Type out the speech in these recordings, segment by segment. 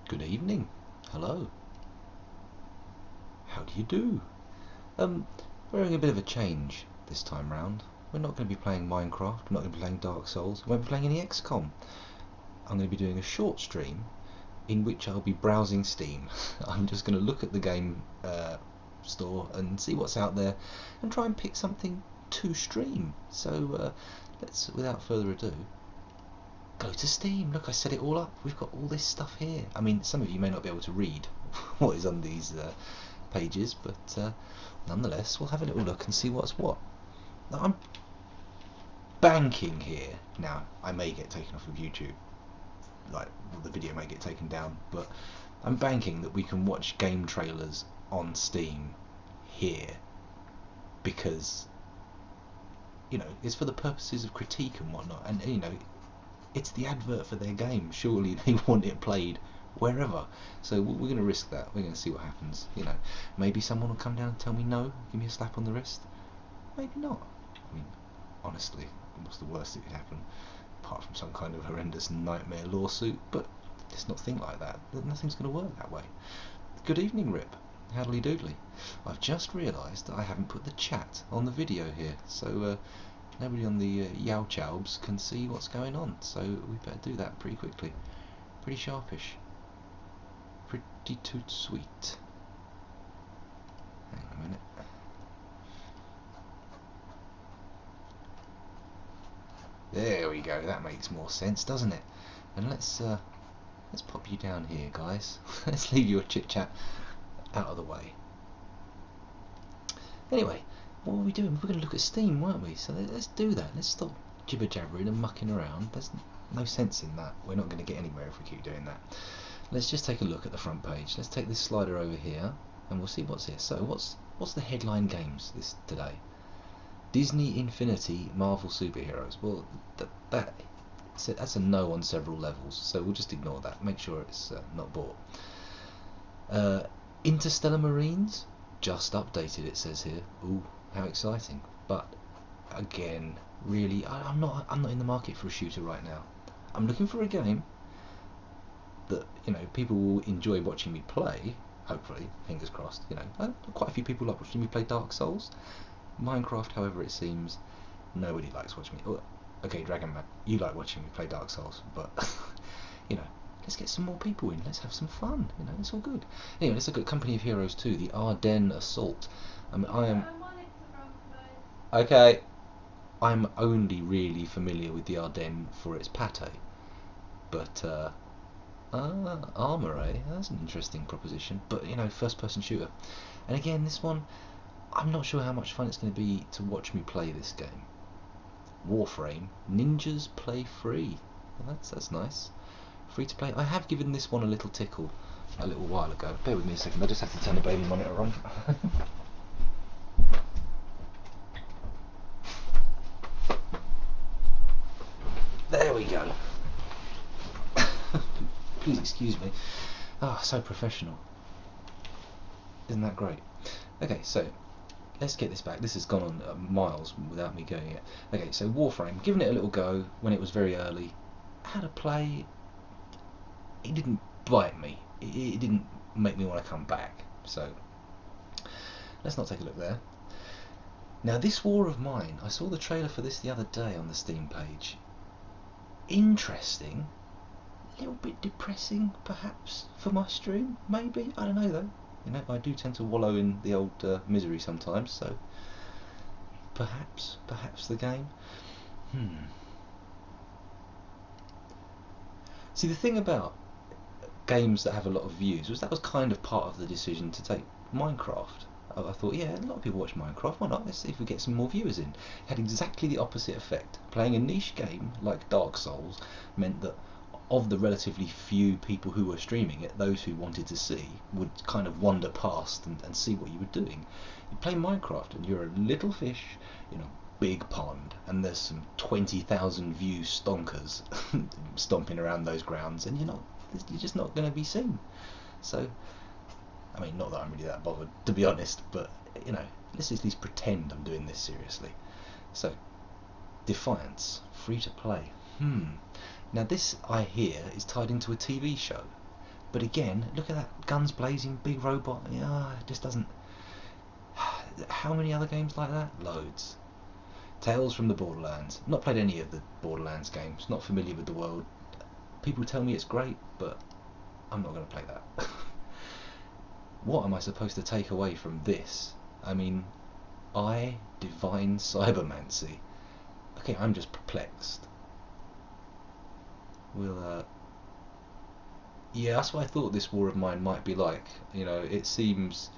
Good evening. Hello. How do you do? We're having a bit of a change this time round. We're not going to be playing Minecraft. We're not going to be playing Dark Souls. We won't be playing any XCOM. I'm going to be doing a short stream in which I'll be browsing Steam. I'm just going to look at the game store and see what's out there and try and pick something to stream. So let's, without further ado, go to Steam. Look, I set it all up. We've got all this stuff here. I mean, some of you may not be able to read what is on these pages, but nonetheless, we'll have a little look and see what's what. Now, I'm banking here. Now, I may get taken off of YouTube. Like, the video may get taken down, but I'm banking that we can watch game trailers on Steam here because, you know, it's for the purposes of critique and whatnot, and, you know, it's the advert for their game. Surely they want it played wherever. So we're going to risk that. We're going to see what happens. You know, maybe someone will come down and tell me no, give me a slap on the wrist. Maybe not. I mean, honestly, what's the worst that could happen? Apart from some kind of horrendous nightmare lawsuit. But let's not think like that. Nothing's going to work that way. Good evening, Rip. Howdly doodly. I've just realised that I haven't put the chat on the video here. So nobody on the Yow Chowbs can see what's going on, so we better do that pretty quickly. Pretty sharpish. Pretty toot sweet. Hang on a minute. There we go, that makes more sense, doesn't it? And let's pop you down here, guys. Let's leave your chit chat out of the way. Anyway, what were we doing? We were going to look at Steam, weren't we? So let's do that. Let's stop jibber jabbering and mucking around. There's no sense in that. We're not going to get anywhere if we keep doing that. Let's just take a look at the front page. Let's take this slider over here and we'll see what's here. So what's the headline games this today? Disney Infinity Marvel Superheroes. Well, that's a no on several levels, so we'll just ignore that. Make sure it's not bought. Interstellar Marines just updated, it says here. Ooh, how exciting! But again, really, I'm not in the market for a shooter right now. I'm looking for a game that, you know, people will enjoy watching me play. Hopefully, fingers crossed. You know, quite a few people like watching me play Dark Souls. Minecraft, however, it seems nobody likes watching me. Oh, okay, Dragon Man, you like watching me play Dark Souls, but you know, let's get some more people in. Let's have some fun. You know, it's all good. Anyway, let's look at Company of Heroes 2, the Ardennes Assault. I am okay. I'm only really familiar with the Ardennes for its pate, but armour, eh? That's an interesting proposition. But you know, first-person shooter, and again, this one, I'm not sure how much fun it's going to be to watch me play this game. Warframe, ninjas play free. Well, that's nice. Free to play. I have given this one a little tickle a little while ago. Bear with me a second. I just have to turn the baby monitor on. There we go. Please excuse me. Ah, so professional. Isn't that great? Okay, so let's get this back. This has gone on miles without me going yet. Okay, so Warframe, giving it a little go when it was very early. How to play? It didn't bite me. It didn't make me want to come back. So let's not take a look there. Now this War of Mine, I saw the trailer for this the other day on the Steam page. Interesting. A little bit depressing, perhaps, for my stream. Maybe. I don't know though. You know, I do tend to wallow in the old misery sometimes, so perhaps the game. See, the thing about games that have a lot of views was that was kind of part of the decision to take Minecraft. I thought, yeah, a lot of people watch Minecraft, why not? Let's see if we get some more viewers in. It had exactly the opposite effect. Playing a niche game like Dark Souls meant that of the relatively few people who were streaming it, those who wanted to see would kind of wander past and see what you were doing. You play Minecraft and you're a little fish in a big pond, and there's some 20,000 view stonkers stomping around those grounds, and you're just not going to be seen. So, I mean, not that I'm really that bothered, to be honest, but you know, let's at least pretend I'm doing this seriously. So, Defiance, free to play. Now this, I hear, is tied into a TV show. But again, look at that, guns blazing, big robot. Yeah, it just doesn't. How many other games like that? Loads. Tales from the Borderlands. Not played any of the Borderlands games. Not familiar with the world. People tell me it's great, but I'm not going to play that. What am I supposed to take away from this? I mean, divine cybermancy. Okay, I'm just perplexed. Yeah, that's what I thought this War of Mine might be like. You know, it seems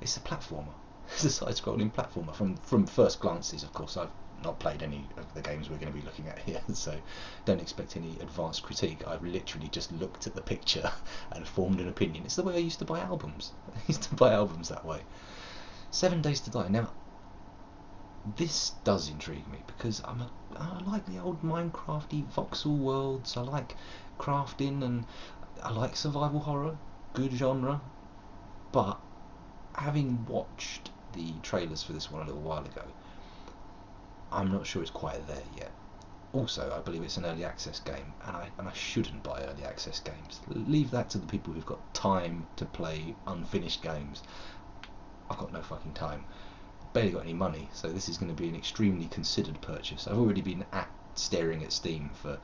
it's a platformer. It's a side-scrolling platformer. From first glances, of course, I've not played any of the games we're going to be looking at here, so don't expect any advanced critique. I've literally just looked at the picture and formed an opinion. It's the way I used to buy albums. I used to buy albums that way. 7 Days to Die. Now, this does intrigue me because I like the old Minecrafty voxel worlds. I like crafting and I like survival horror, good genre. But having watched the trailers for this one a little while ago, I'm not sure it's quite there yet. Also, I believe it's an early access game, and I shouldn't buy early access games. Leave that to the people who've got time to play unfinished games. I've got no fucking time. Barely got any money, so this is going to be an extremely considered purchase. I've already been staring at Steam for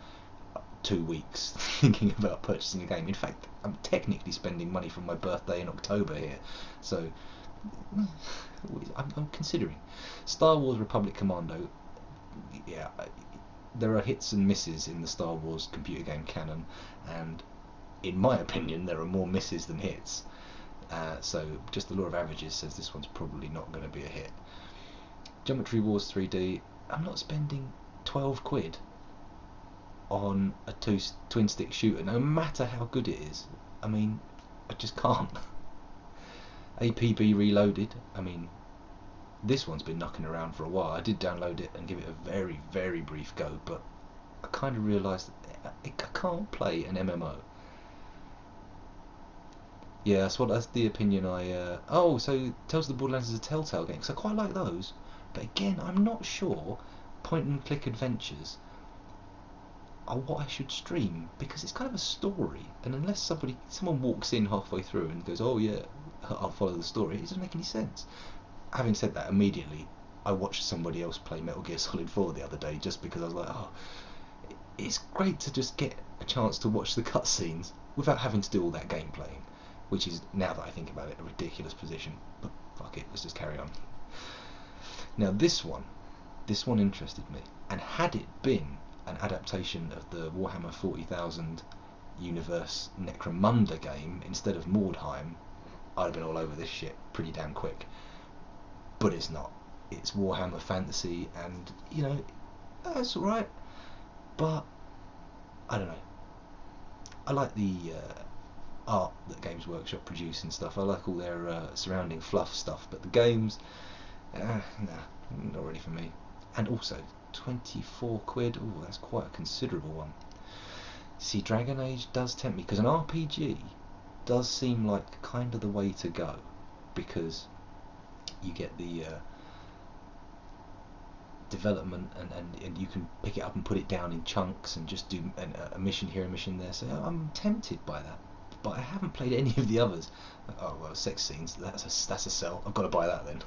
2 weeks thinking about purchasing a game. In fact, I'm technically spending money from my birthday in October here, so I'm considering. Star Wars Republic Commando. Yeah, there are hits and misses in the Star Wars computer game canon, and in my opinion there are more misses than hits. So just the law of averages says this one's probably not going to be a hit. Geometry Wars 3D. I'm not spending 12 quid on a twin stick shooter, no matter how good it is. I mean, I just can't. APB Reloaded. I mean, this one's been knocking around for a while. I did download it and give it a very, very brief go, but I kind of realised that I can't play an MMO. Yeah, that's the opinion I. Oh, so Tales of the Borderlands is a Telltale game, because I quite like those. But again, I'm not sure point and click adventures are what I should stream, because it's kind of a story, and unless someone walks in halfway through and goes, oh yeah, I'll follow the story, it doesn't make any sense. Having said that, immediately I watched somebody else play Metal Gear Solid 4 the other day, just because I was like, oh, it's great to just get a chance to watch the cutscenes without having to do all that game playing, which is, now that I think about it, a ridiculous position, but fuck it, let's just carry on. Now this one interested me, and had it been an adaptation of the Warhammer 40,000 universe Necromunda game instead of Mordheim, I'd have been all over this shit pretty damn quick. But it's not. It's Warhammer Fantasy, and, you know, that's alright. But, I don't know. I like the art that Games Workshop produce and stuff. I like all their surrounding fluff stuff, but the games, nah, not really for me. And also, 24 quid, ooh, that's quite a considerable one. See, Dragon Age does tempt me, because an RPG does seem like kind of the way to go, because you get the development, and you can pick it up and put it down in chunks and just do a mission here, a mission there, so I'm tempted by that, but I haven't played any of the others. Oh well, sex scenes, that's a sell. I've got to buy that then.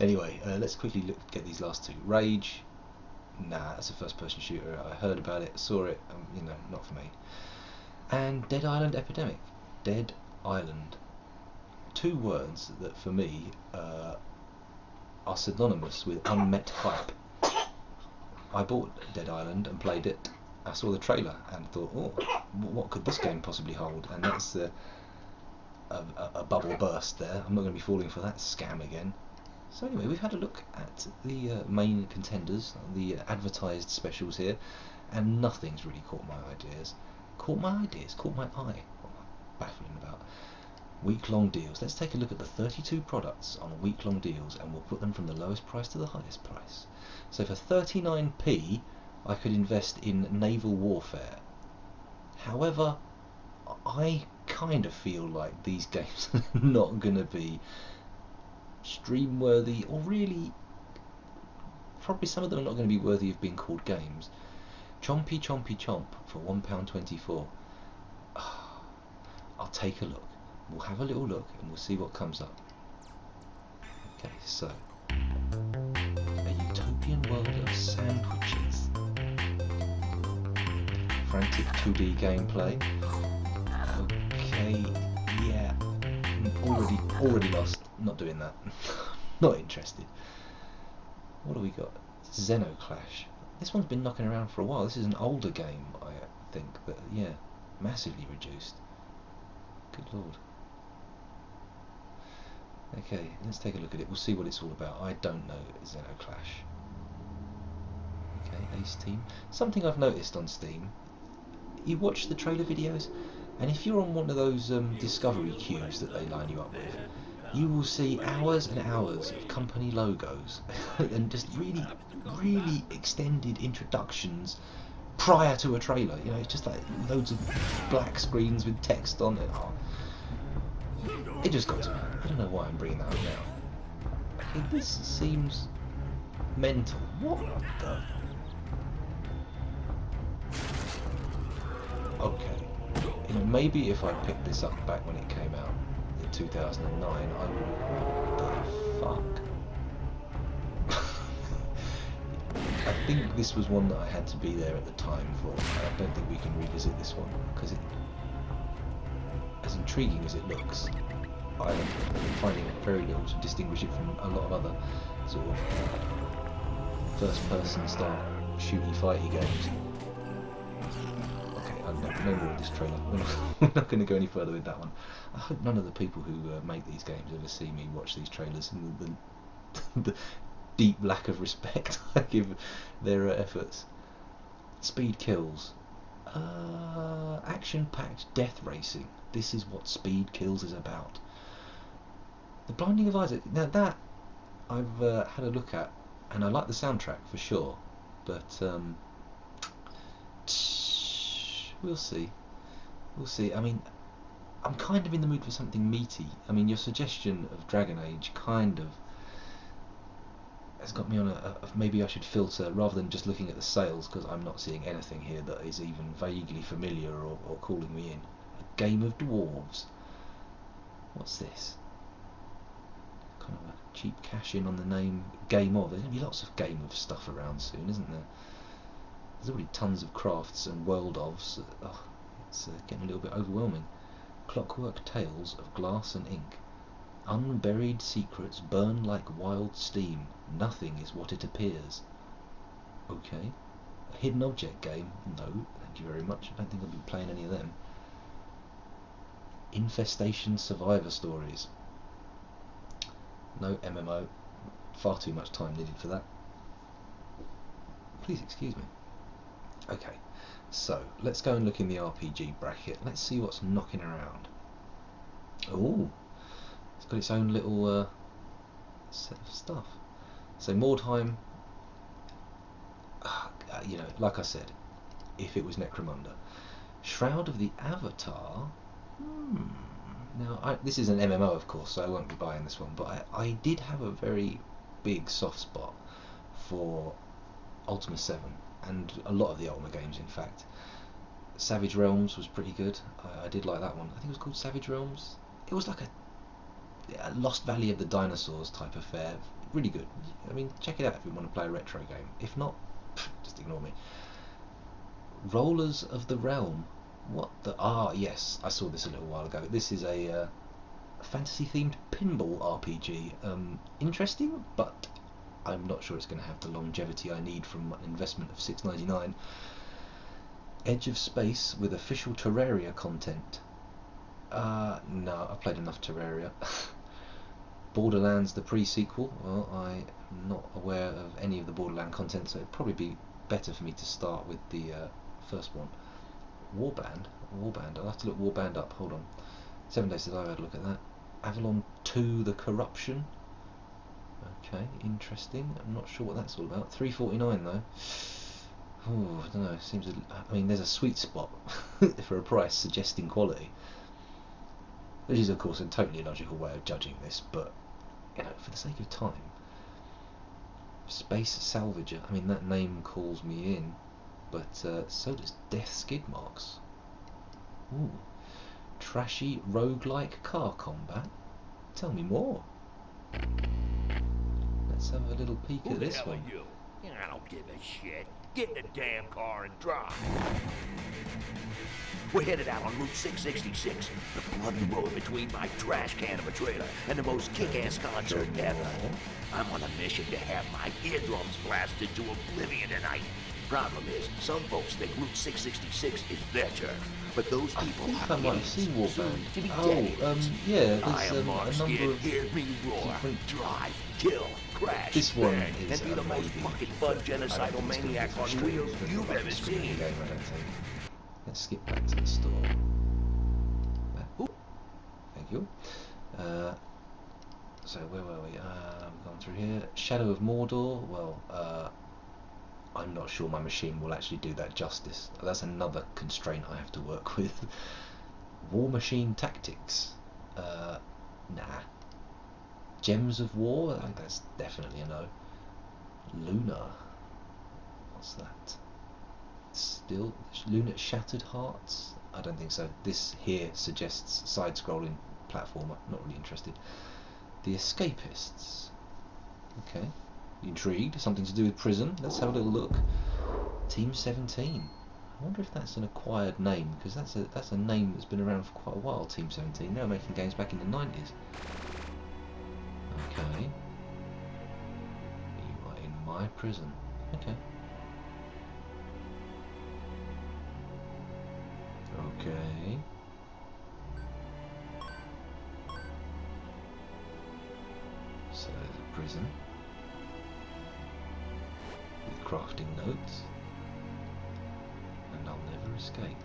Anyway, let's quickly get these last two. Rage, nah, that's a first-person shooter. I heard about it, saw it, you know, not for me. And Dead Island Epidemic. Dead Island. Two words that for me are synonymous with unmet hype. I bought Dead Island and played it. I saw the trailer and thought, oh, what could this game possibly hold? And that's a bubble burst there. I'm not going to be falling for that scam again. So anyway, we've had a look at the main contenders, the advertised specials here, and nothing's really caught my ideas. Caught my eye. What am I baffling about? Week-long deals. Let's take a look at the 32 products on week-long deals, and we'll put them from the lowest price to the highest price. So for 39p, I could invest in naval warfare. However, I kind of feel like these games are not going to be stream worthy, or really, probably some of them are not going to be worthy of being called games. Chompy Chompy Chomp for £1.24. I'll take a look. We'll have a little look and we'll see what comes up. Okay, so a utopian world of sandwiches. Frantic 2D gameplay. Okay, yeah. Already lost. Not doing that. Not interested. What do we got? Xenoclash. This one's been knocking around for a while. This is an older game, I think, but yeah, massively reduced. Good lord. Okay, let's take a look at it. We'll see what it's all about. I don't know Xenoclash. Okay, Ace Team. Something I've noticed on Steam. You watch the trailer videos, and if you're on one of those discovery queues that they line you up with, you will see hours and hours of company logos and just really extended introductions prior to a trailer. You know, it's just like loads of black screens with text on it. Oh, it just got to me. I don't know why I'm bringing that up now. Okay, this seems mental. What the? Okay. You know, maybe if I picked this up back when it came out in 2009, I would have... What the fuck? I think this was one that I had to be there at the time for. I don't think we can revisit this one, because it, as intriguing as it looks, I'm finding very little to distinguish it from a lot of other sort of first-person style shooty fighty games. Okay, no more of this trailer. We're not going to go any further with that one. I hope none of the people who make these games ever see me watch these trailers and the deep lack of respect I give their efforts. Speed kills. Action-packed death racing. This is what Speed Kills is about. The Blinding of Isaac. Now that I've had a look at, and I like the soundtrack for sure, but we'll see. We'll see. I mean, I'm kind of in the mood for something meaty. I mean, your suggestion of Dragon Age kind of has got me on maybe I should filter rather than just looking at the sales, because I'm not seeing anything here that is even vaguely familiar or calling me in. A game of dwarves. What's this? Kind of a cheap cash in on the name Game of. There's going to be lots of Game of stuff around soon, isn't there? There's already tons of crafts and world ofs. Oh, it's getting a little bit overwhelming. Clockwork Tales of Glass and Ink. Unburied secrets burn like wild steam. Nothing is what it appears. Okay. A hidden object game? No, thank you very much. I don't think I'll be playing any of them. Infestation Survivor Stories. No MMO. Far too much time needed for that. Please excuse me. Okay, so let's go and look in the RPG bracket. Let's see what's knocking around. Oh, it's got its own little set of stuff. So Mordheim, you know, like I said, if it was Necromunda. Shroud of the Avatar. Now, this is an MMO, of course, so I won't be buying this one, but I did have a very big soft spot for Ultima 7, and a lot of the Ultima games, in fact. Savage Realms was pretty good. I did like that one. I think it was called Savage Realms. It was like a Lost Valley of the Dinosaurs type affair. Really good. I mean, check it out if you want to play a retro game. If not, just ignore me. Rollers of the Realm. What the... yes, I saw this a little while ago. This is a fantasy-themed pinball RPG. Interesting, but I'm not sure it's going to have the longevity I need from an investment of $6.99. Edge of Space with official Terraria content. No, I've played enough Terraria. Borderlands, the pre-sequel. Well, I'm not aware of any of the Borderlands content, so it'd probably be better for me to start with the first one. Warband? I'll have to look Warband up, hold on. 7 Days to Die, I had a look at that. Avalon 2, The Corruption. Okay, interesting. I'm not sure what that's all about. $3.49 though. Oh, I don't know. Seems. I mean, there's a sweet spot for a price suggesting quality, which is, of course, a totally illogical way of judging this. But you know, for the sake of time, Space Salvager. I mean, that name calls me in, but so does Death Skid Marks. Ooh. Trashy roguelike car combat? Tell me more. Let's have a little peek at this one. Who the hell are you? I don't give a shit. Get in the damn car and drive. We're headed out on Route 666, the bloody road between my trash can of a trailer and the most kick-ass concert ever. I'm on a mission to have my eardrums blasted to oblivion tonight. Problem is, some folks think Route 666 is their turf, but those people I think I might have seen Warband. to be Oh, dead. yeah, I there's am a number Markskin. of Hear me roar, different... drive, kill, crash, This one bang, is and be the most maybe, fucking fun I don't genocidal think it's gonna be maniac as on extreme wheels as you've the ever extreme seen. game, I don't think. Let's skip back to the store. Thank you. So where were we? We've gone through here. Shadow of Mordor. Well, I'm not sure my machine will actually do that justice. That's another constraint I have to work with. War Machine Tactics. Nah. Gems of War. I think that's definitely a no. Luna. What's that? Still Luna Shattered Hearts? I don't think so. This here suggests side-scrolling platformer. Not really interested. The Escapists. Okay. Intrigued? Something to do with prison? Let's have a little look. Team 17. I wonder if that's an acquired name, because that's a name that's been around for quite a while. Team 17. They were making games back in the 90s. Okay. You are in my prison. Okay. Okay. So there's a prison with crafting notes, and I'll never escape.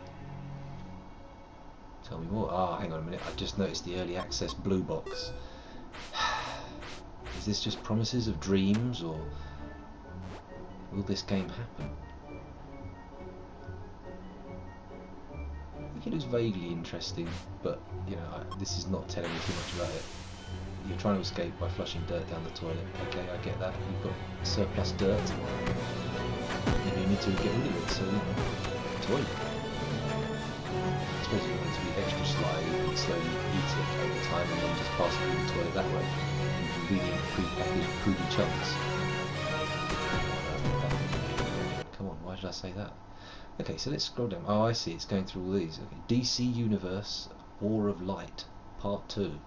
Tell me more. Ah, hang on a minute. I've just noticed the early access blue box. Is this just promises of dreams, or will this game happen? I think it looks vaguely interesting, but you know, this is not telling me too much about it. You're trying to escape by flushing dirt down the toilet. Okay, I get that. You've got surplus dirt. Maybe you need to get rid of it, so you know, toilet. I suppose you're going to be extra sly and slowly eat it over time and then just pass it through the toilet that way. Convenient pre-packaged prudy chunks. Come on, why did I say that? Okay, so let's scroll down. Oh, I see, it's going through all these. Okay, DC Universe, War of Light, Part 2.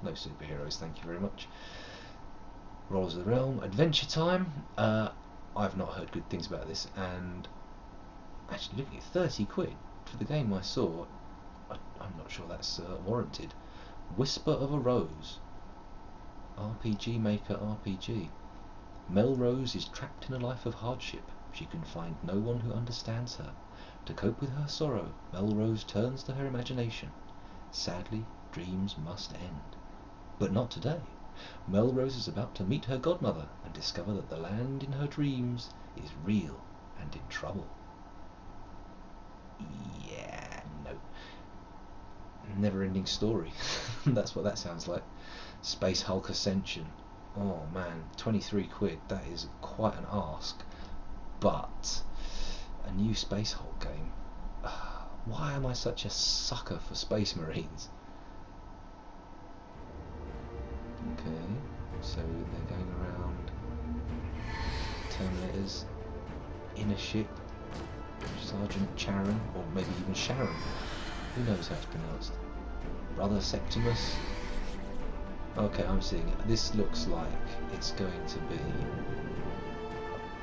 No superheroes, thank you very much. Rolls of the Realm, Adventure Time. I've not heard good things about this, and actually looking at 30 quid for the game I saw, I'm not sure that's warranted. Whisper of a Rose, RPG Maker RPG. Melrose is trapped in a life of hardship. She can find no one who understands her. To cope with her sorrow, Melrose turns to her imagination. Sadly, dreams must end. But not today. Melrose is about to meet her godmother and discover that the land in her dreams is real and in trouble. Yeah, no. Never-ending story. That's what that sounds like. Space Hulk Ascension. Oh man, 23 quid. That is quite an ask. But a new Space Hulk game. Why am I such a sucker for Space Marines? Okay, so they're going around Terminators in a ship. Sergeant Charon, or maybe even Sharon. Who knows how it's pronounced? Brother Septimus. Okay, I'm seeing it. This looks like it's going to be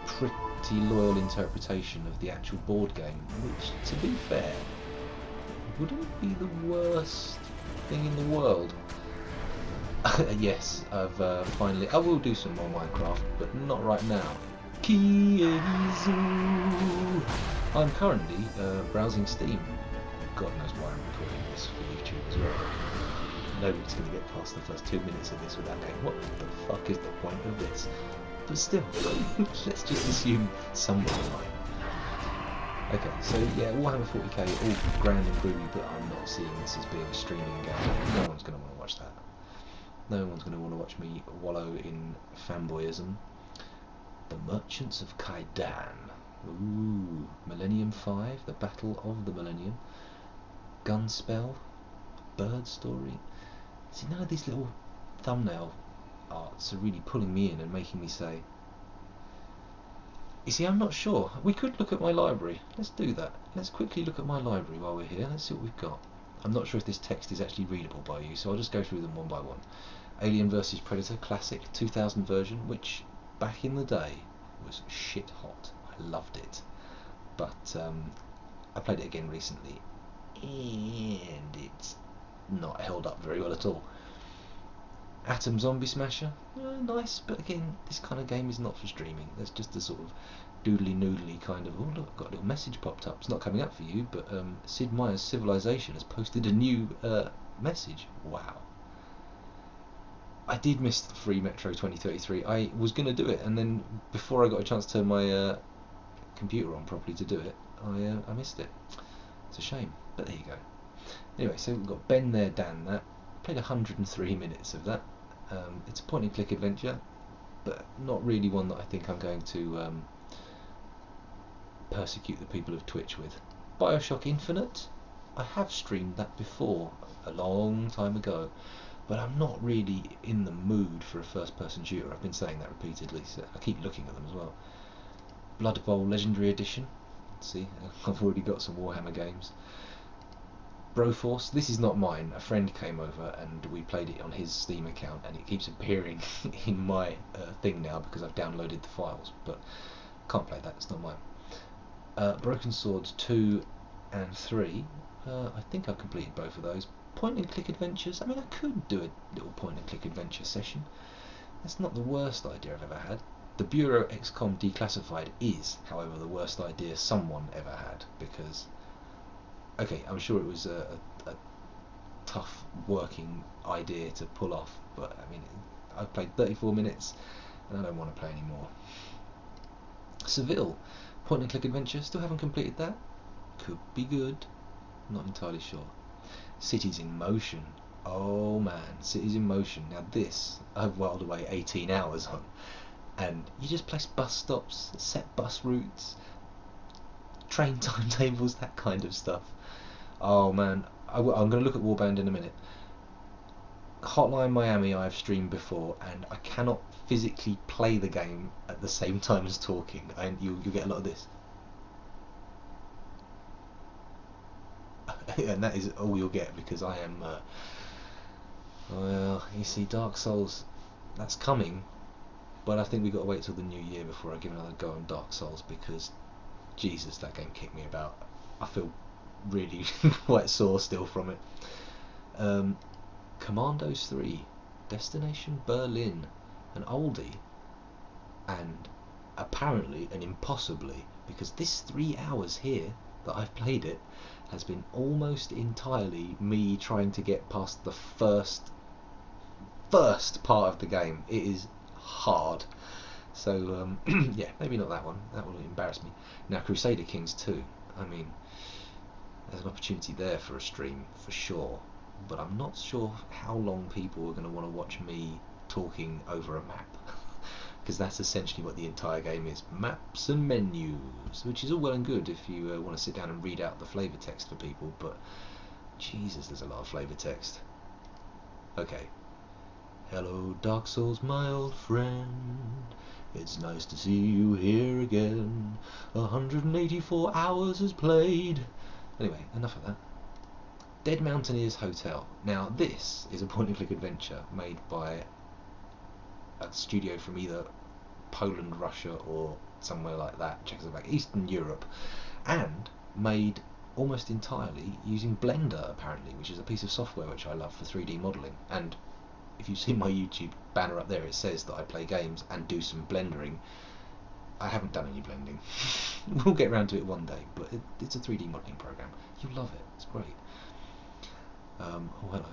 a pretty loyal interpretation of the actual board game, which, to be fair, wouldn't be the worst thing in the world. Yes, I've finally... I will do some more Minecraft, but not right now. Kiezu! I'm currently browsing Steam. God knows why I'm recording this for YouTube as well. Nobody's going to get past the first 2 minutes of this without going, what the fuck is the point of this? But still, let's just assume someone's fine. Okay, so yeah, Warhammer 40k, all grand and groovy, but I'm not seeing this as being a streaming game. No one's going to want to watch that. No one's going to want to watch me wallow in fanboyism. The Merchants of Kaidan. Ooh, Millennium 5, the Battle of the Millennium. gun spell, bird story. See, none of these little thumbnail arts are really pulling me in and making me say, you see, I'm not sure. We could look at my library. Let's do that. Let's quickly look at my library while we're here. Let's see what we've got. I'm not sure if this text is actually readable by you, so I'll just go through them one by one. Alien vs Predator Classic 2000 version, which back in the day was shit hot. I loved it. But I played it again recently, and it's not held up very well at all. Atom Zombie Smasher, nice, but again, this kind of game is not for streaming. That's just a sort of doodly-noodly kind of, oh look, I've got a little message popped up. It's not coming up for you, but Sid Meier's Civilization has posted a new message. Wow. I did miss the free Metro 2033. I was going to do it, and then before I got a chance to turn my computer on properly to do it, I missed it. It's a shame, but there you go. Anyway, so we've got Ben there, Dan that. Played 103 minutes of that. It's a point-and-click adventure, but not really one that I think I'm going to persecute the people of Twitch with. Bioshock Infinite, I have streamed that before, a long time ago, but I'm not really in the mood for a first-person shooter. I've been saying that repeatedly, so I keep looking at them as well. Blood Bowl Legendary Edition, let's see, I've already got some Warhammer games. Broforce, this is not mine. A friend came over and we played it on his Steam account, and it keeps appearing in my thing now because I've downloaded the files, but can't play that, it's not mine. Broken Swords 2 and 3, I think I've completed both of those. Point and click adventures, I mean, I could do a little point and click adventure session. That's not the worst idea I've ever had. The Bureau XCOM Declassified is, however, the worst idea someone ever had, because okay, I'm sure it was a tough working idea to pull off, but I mean, I've played 34 minutes and I don't want to play anymore. Seville, point and click adventure, still haven't completed that. Could be good, not entirely sure. Cities in Motion, oh man, Cities in Motion. Now this, I've whiled away 18 hours on, and you just place bus stops, set bus routes, train timetables, that kind of stuff. Oh man, I'm going to look at Warband in a minute. Hotline Miami I've streamed before, and I cannot physically play the game at the same time as talking, and you'll get a lot of this. And that is all you'll get, because I am, well, you see, Dark Souls, that's coming, but I think we've got to wait till the new year before I give another go on Dark Souls, because, Jesus, that game kicked me about. I feel really quite sore still from it. Commandos 3, Destination Berlin, an oldie, and apparently an impossibly, because this 3 hours here that I've played it has been almost entirely me trying to get past the first part of the game. It is hard. So yeah, maybe not that one. That will embarrass me. Now Crusader Kings 2, I mean, there's an opportunity there for a stream for sure, but I'm not sure how long people are going to want to watch me talking over a map, because that's essentially what the entire game is, maps and menus, which is all well and good if you want to sit down and read out the flavour text for people, but Jesus, there's a lot of flavour text. Okay. Hello Dark Souls, my old friend, it's nice to see you here again, 184 hours has played. Anyway, enough of that. Dead Mountaineers Hotel. Now this is a point and click adventure made by a studio from either Poland, Russia, or somewhere like that, Czechoslovakia, Eastern Europe, and made almost entirely using Blender, apparently, which is a piece of software which I love for 3D modelling. And if you see my YouTube banner up there, it says that I play games and do some blendering. I haven't done any blending. We'll get around to it one day, but it's a 3D modelling program. You'll love it. It's great. Oh, hello.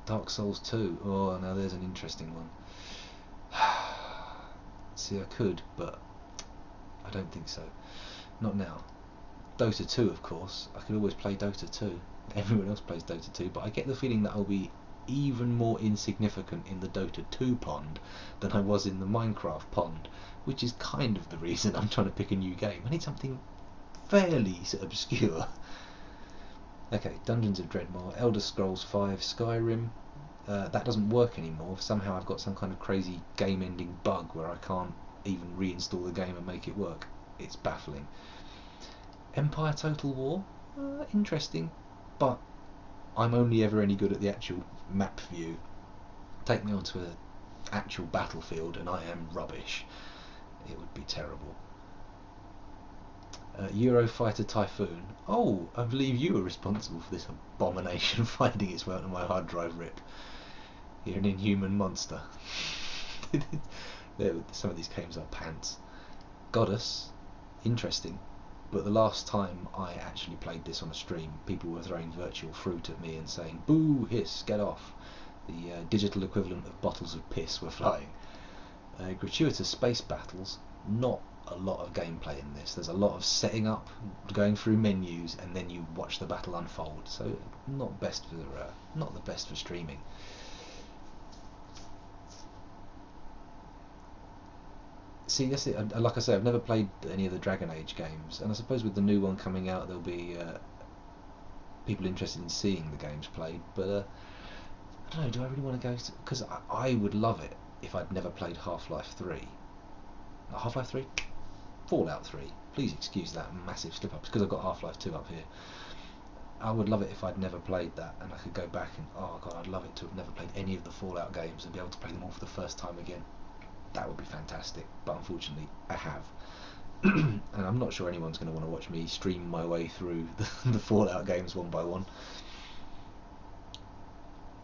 Dark Souls 2. Oh, now there's an interesting one. See, I could, but I don't think so. Not now. Dota 2, of course. I could always play Dota 2. Everyone else plays Dota 2, but I get the feeling that I'll be even more insignificant in the Dota 2 pond than I was in the Minecraft pond, which is kind of the reason I'm trying to pick a new game. I need something fairly obscure. Okay, Dungeons of Dreadmore, Elder Scrolls 5, Skyrim. That doesn't work anymore. Somehow I've got some kind of crazy game-ending bug where I can't even reinstall the game and make it work. It's baffling. Empire Total War, interesting, but I'm only ever any good at the actual map view. Take me onto an actual battlefield and I am rubbish. It would be terrible. Eurofighter Typhoon. Oh, I believe you were responsible for this abomination finding its way onto my hard drive rip. You're an inhuman monster. Some of these games are pants. Goddess, interesting, but the last time I actually played this on a stream, people were throwing virtual fruit at me and saying, "Boo, hiss, get off." The digital equivalent of bottles of piss were flying. Gratuitous space battles, not a lot of gameplay in this. There's a lot of setting up, going through menus, and then you watch the battle unfold. So not the best for streaming. See, that's it. Like I say, I've never played any of the Dragon Age games, and I suppose with the new one coming out, there'll be people interested in seeing the games played. But I don't know. Do I really want to go? Because I would love it if I'd never played Half-Life 3. Half-Life 3, Fallout 3. Please excuse that massive slip up. It's because I've got Half-Life 2 up here. I would love it if I'd never played that, and I could go back and oh god, I'd love it to have never played any of the Fallout games and be able to play them all for the first time again. That would be fantastic, but unfortunately I have. And I'm not sure anyone's going to want to watch me stream my way through the Fallout games one by one.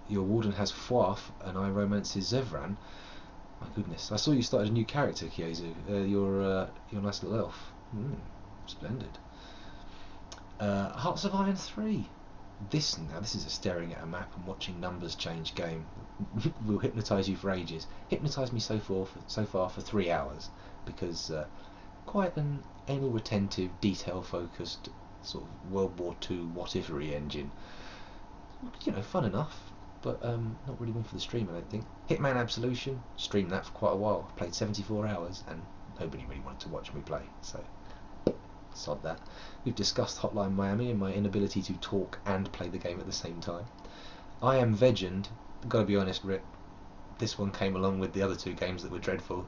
Your warden has Fwaf and I romances Zevran. My goodness, I saw you started a new character, Kiezu. Your nice little elf. Splendid. Hearts of Iron 3. This is a staring at a map and watching numbers change game. Will hypnotise you for ages. Hypnotised me so far for 3 hours, because quite an anal retentive, detail focused sort of World War II what-ifery engine. Fun enough, but not really one for the stream, I don't think. Hitman Absolution, streamed that for quite a while. Played 74 hours and nobody really wanted to watch me play, so sod that. We've discussed Hotline Miami and my inability to talk and play the game at the same time. I Am Vegened. Gotta be honest, Rip, this one came along with the other two games that were dreadful.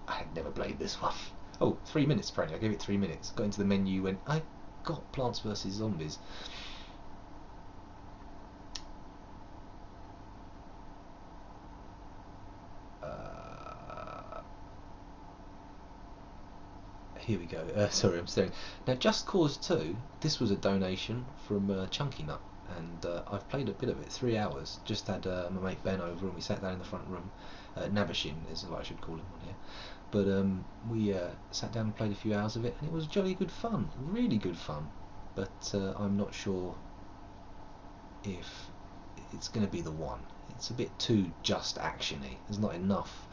I had never played this one. Oh, 3 minutes apparently. I gave it 3 minutes. Got into the menu, went, I got Plants vs Zombies. Here we go. Sorry, I'm staring. Now, Just Cause 2, this was a donation from Chunky Nut, and I've played a bit of it, 3 hours. Just had my mate Ben over, and we sat down in the front room. Nabashin is what I should call him on here. But we sat down and played a few hours of it, and it was jolly good fun, really good fun. But I'm not sure if it's going to be the one. It's a bit too just actiony. There's not enough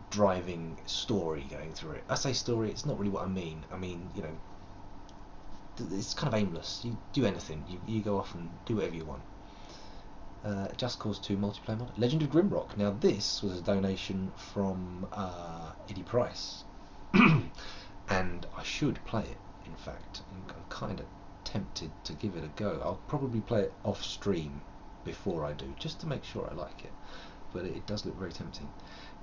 driving story going through it. I say story, it's not really what I mean. I mean, it's kind of aimless. You do anything, you go off and do whatever you want. Just Cause 2 multiplayer mod. Legend of Grimrock. Now this was a donation from Eddie Price, and I should play it. In fact, I'm kind of tempted to give it a go. I'll probably play it off stream before I do, just to make sure I like it. But it does look very tempting.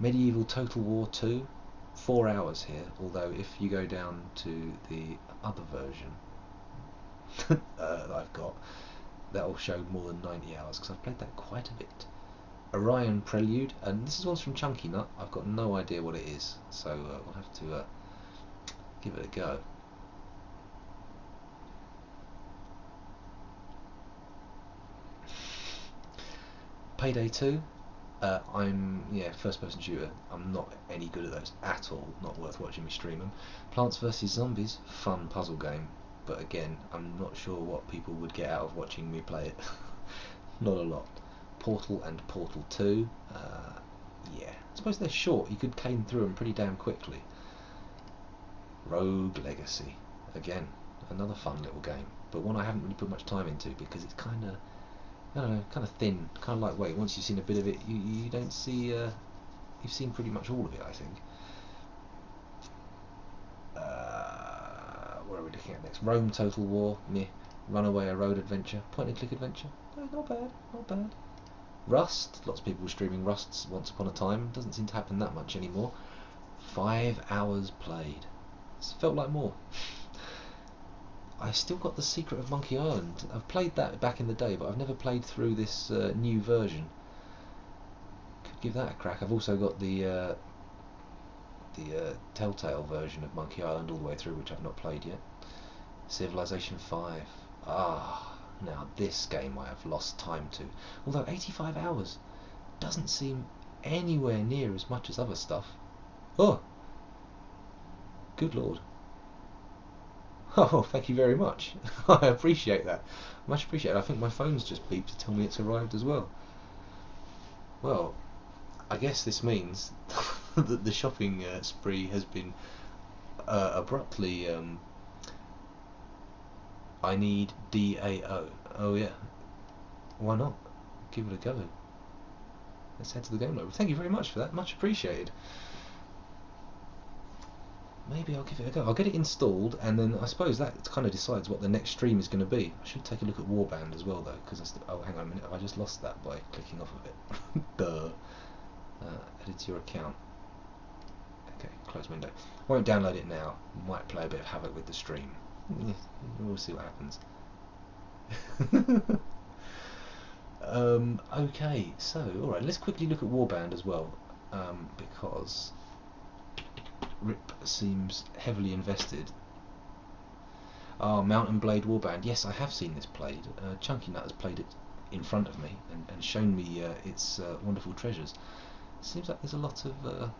Medieval Total War 2, 4 hours here, although if you go down to the other version that I've got, that'll show more than 90 hours, because I've played that quite a bit. Orion Prelude, and this is one's from Chunky Nut. I've got no idea what it is, so we'll have to give it a go. Payday 2, I'm first person shooter. I'm not any good at those at all, not worth watching me stream them. Plants vs Zombies, fun puzzle game, but again, I'm not sure what people would get out of watching me play it. Not a lot. Portal and Portal 2, yeah, I suppose they're short, you could cane through them pretty damn quickly. Rogue Legacy, again, another fun little game, but one I haven't really put much time into because it's kind of, I don't know, kind of thin, kind of lightweight. Once you've seen a bit of it, you don't see, you've seen pretty much all of it, I think. What are we looking at next? Rome Total War, meh. Runaway, a road adventure, point and click adventure. No, not bad, not bad. Rust, lots of people were streaming Rust once upon a time. Doesn't seem to happen that much anymore. 5 hours played. It's felt like more. I still got The Secret of Monkey Island. I've played that back in the day, but I've never played through this new version. Could give that a crack. I've also got the Telltale version of Monkey Island all the way through, which I've not played yet. Civilization 5. Ah, now this game I have lost time to. Although 85 hours doesn't seem anywhere near as much as other stuff. Oh, good lord. Oh, thank you very much. I appreciate that. Much appreciated. I think my phone's just beeped to tell me it's arrived as well. Well, I guess this means that the shopping spree has been abruptly. I need DAO. Oh yeah. Why not? Give it a go. Let's head to the game library. Thank you very much for that. Much appreciated. Maybe I'll give it a go. I'll get it installed, and then I suppose that kind of decides what the next stream is going to be. I should take a look at Warband as well, though, because oh, hang on a minute, have I just lost that by clicking off of it? Duh. Edit your account. Okay, close window. Won't download it now. Might play a bit of havoc with the stream. We'll see what happens. Okay, so alright, let's quickly look at Warband as well, because Rip seems heavily invested. Ah, Mountain Blade Warband. Yes, I have seen this played. Chunky Nut has played it in front of me and shown me its wonderful treasures. Seems like there's a lot of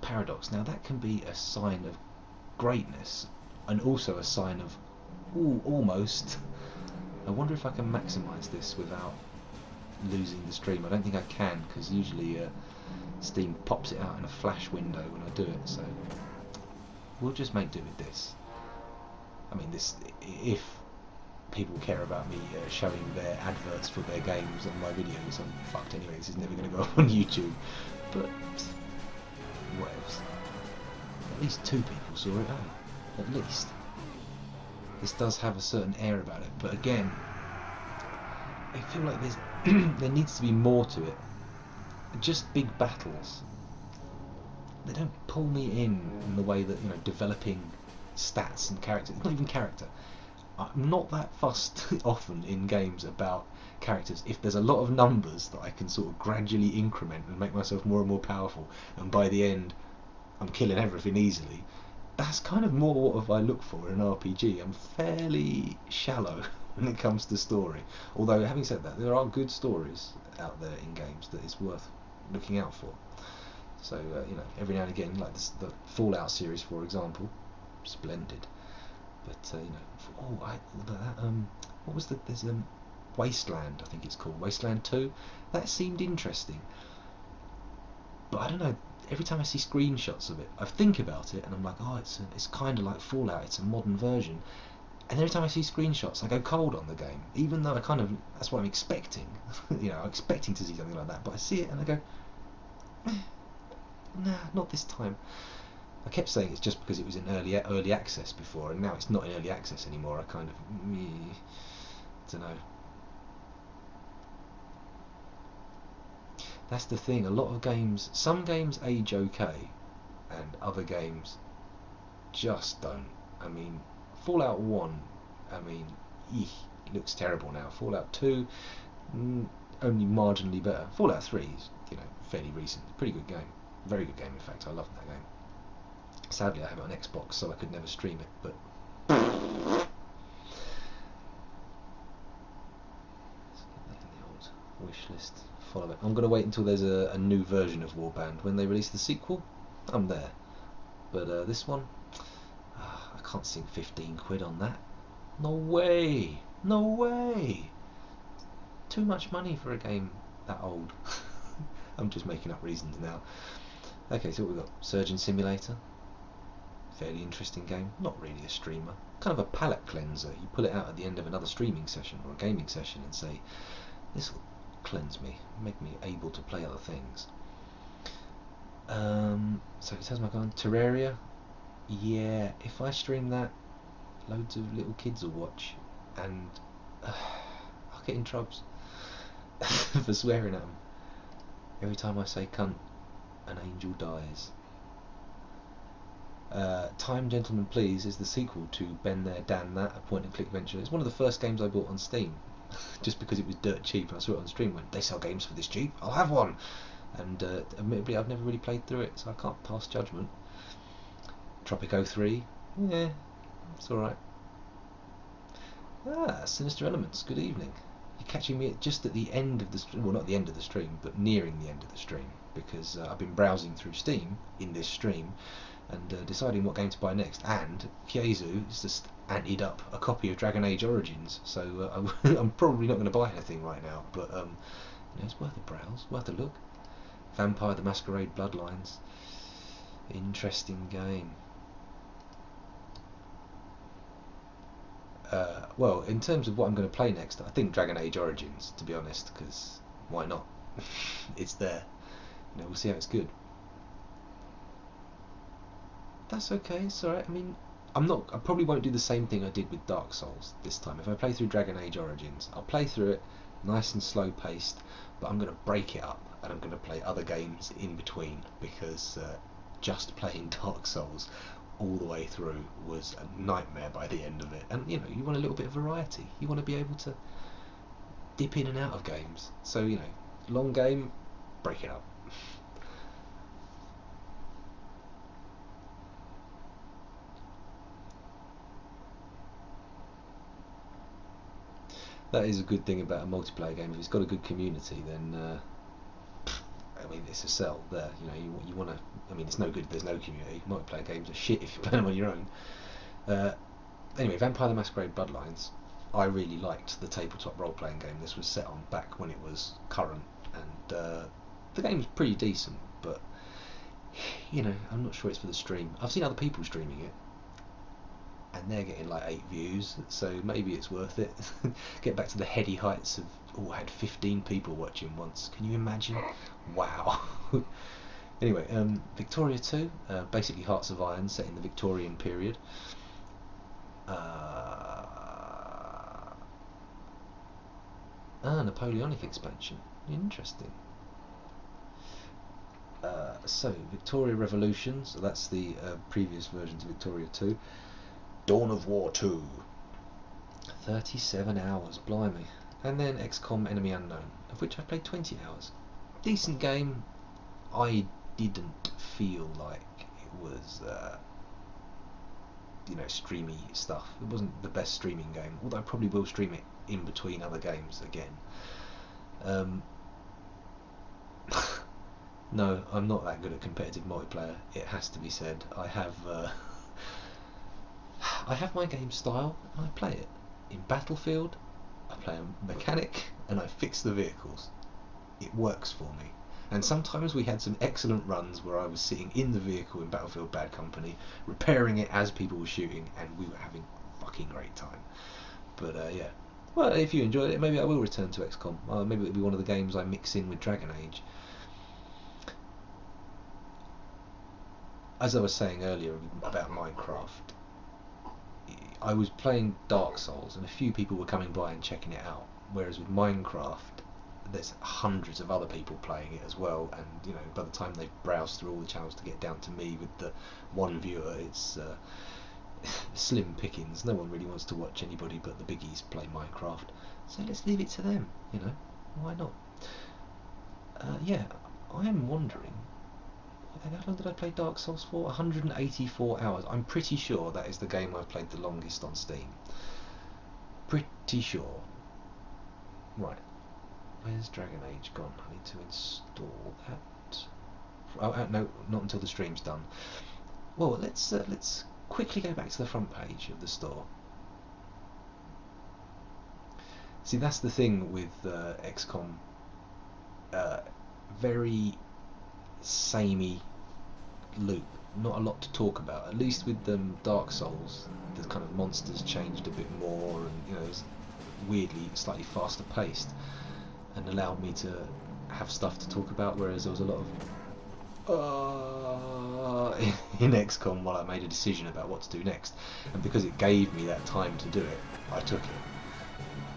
paradox. Now that can be a sign of greatness and also a sign of almost. I wonder if I can maximise this without losing the stream. I don't think I can, because usually Steam pops it out in a flash window when I do it, so we'll just make do with this. I mean, this, if people care about me showing their adverts for their games on my videos, I'm fucked anyway. This is never going to go up on YouTube, but what else? At least 2 people saw it, at least. This does have a certain air about it, but again, I feel like there's there needs to be more to it. Just big battles. They don't pull me in the way that, you know, developing stats and characters. It's not even character. I'm not that fussed often in games about characters. If there's a lot of numbers that I can sort of gradually increment and make myself more and more powerful, and by the end I'm killing everything easily, that's kind of more what I look for in an RPG. I'm fairly shallow when it comes to story. Although, having said that, there are good stories out there in games that it's worth looking out for. So, you know, every now and again, like the Fallout series, for example, splendid. But, you know, what was there's Wasteland, I think it's called, Wasteland 2. That seemed interesting. But I don't know, every time I see screenshots of it, I think about it and I'm like, oh, it's kind of like Fallout, it's a modern version. And every time I see screenshots, I go cold on the game, even though that's what I'm expecting. You know, I'm expecting to see something like that, but I see it and I go, nah, not this time. I kept saying it's just because it was in early access before, and now it's not in early access anymore. I kind of, don't know. That's the thing. A lot of games, some games age okay, and other games just don't. I mean, Fallout 1, I mean, looks terrible now. Fallout 2, only marginally better. Fallout 3 is, you know, fairly recent. Pretty good game. Very good game, in fact. I love that game. Sadly, I have it on Xbox, so I could never stream it, but let's get that in the old wish list. Follow it. I'm going to wait until there's a new version of Warband. When they release the sequel, I'm there. But this one, I can't sink 15 quid on that. No way! No way! Too much money for a game that old. I'm just making up reasons now. Okay, so what we've got? Surgeon Simulator. Fairly interesting game. Not really a streamer. Kind of a palate cleanser. You pull it out at the end of another streaming session or a gaming session and say, this will cleanse me, make me able to play other things. So it says my gun. Terraria. Yeah, if I stream that, loads of little kids will watch, and I'll get in troubles for swearing at them. Every time I say cunt, an angel dies. Time Gentlemen Please is the sequel to Ben There Dan That, a point-and-click venture. It's one of the first games I bought on Steam, just because it was dirt cheap, and I saw it on stream. Went, they sell games for this cheap, I'll have one. And admittedly, I've never really played through it, so I can't pass judgment. Tropico 3, yeah, it's all right. Sinister Elements. Good evening. You're catching me just at the end of the stream. Well, not the end of the stream, but nearing the end of the stream, because I've been browsing through Steam in this stream and deciding what game to buy next. And Kiezu has just anteed up a copy of Dragon Age Origins, so I'm probably not going to buy anything right now. But you know, it's worth a browse, worth a look. Vampire the Masquerade Bloodlines. Interesting game. Well, in terms of what I'm going to play next, I think Dragon Age Origins, to be honest, because why not? It's there. You know, we'll see how it's good. That's okay. It's alright. I mean, I probably won't do the same thing I did with Dark Souls this time. If I play through Dragon Age Origins, I'll play through it nice and slow paced, but I'm going to break it up and I'm going to play other games in between, because just playing Dark Souls all the way through was a nightmare by the end of it. And you know, you want a little bit of variety. You want to be able to dip in and out of games. So you know, long game, break it up. That is a good thing about a multiplayer game. If it's got a good community, then I mean, it's a sell there. You know, you want to. I mean, it's no good if there's no community. Multiplayer games are shit if you play them on your own. Anyway, Vampire the Masquerade Bloodlines. I really liked the tabletop role-playing game this was set on back when it was current, and the game was pretty decent. But you know, I'm not sure it's for the stream. I've seen other people streaming it, and they're getting like 8 views, so maybe it's worth it. Get back to the heady heights of, I had 15 people watching once. Can you imagine? Wow. Anyway, Victoria 2, basically Hearts of Iron, set in the Victorian period. Napoleonic expansion. Interesting. So, Victoria Revolution, so that's the previous version to Victoria 2. Dawn of War 2. 37 hours, blimey. And then XCOM Enemy Unknown, of which I played 20 hours. Decent game. I didn't feel like it was, you know, streamy stuff. It wasn't the best streaming game, although I probably will stream it in between other games again. No, I'm not that good at competitive multiplayer, it has to be said. I have my game style, and I play it. In Battlefield, I play a mechanic, and I fix the vehicles. It works for me. And sometimes we had some excellent runs where I was sitting in the vehicle in Battlefield Bad Company, repairing it as people were shooting, and we were having a fucking great time. But yeah. Well, if you enjoyed it, maybe I will return to XCOM. Maybe it'll be one of the games I mix in with Dragon Age. As I was saying earlier about Minecraft, I was playing Dark Souls and a few people were coming by and checking it out, whereas with Minecraft there's hundreds of other people playing it as well, and you know, by the time they've browsed through all the channels to get down to me with the one viewer, it's slim pickings. No one really wants to watch anybody but the biggies play Minecraft, so let's leave it to them, you know, why not? Yeah, I am wondering, how long did I play Dark Souls for? 184 hours. I'm pretty sure that is the game I've played the longest on Steam. Pretty sure. Right. Where's Dragon Age gone? I need to install that. Oh, no, not until the stream's done. Well, let's quickly go back to the front page of the store. See, that's the thing with XCOM. Very samey loop, not a lot to talk about. At least with Dark Souls, the kind of monsters changed a bit more, and you know, it was weirdly slightly faster paced, and allowed me to have stuff to talk about. Whereas there was a lot of in XCOM while I made a decision about what to do next, and because it gave me that time to do it, I took it.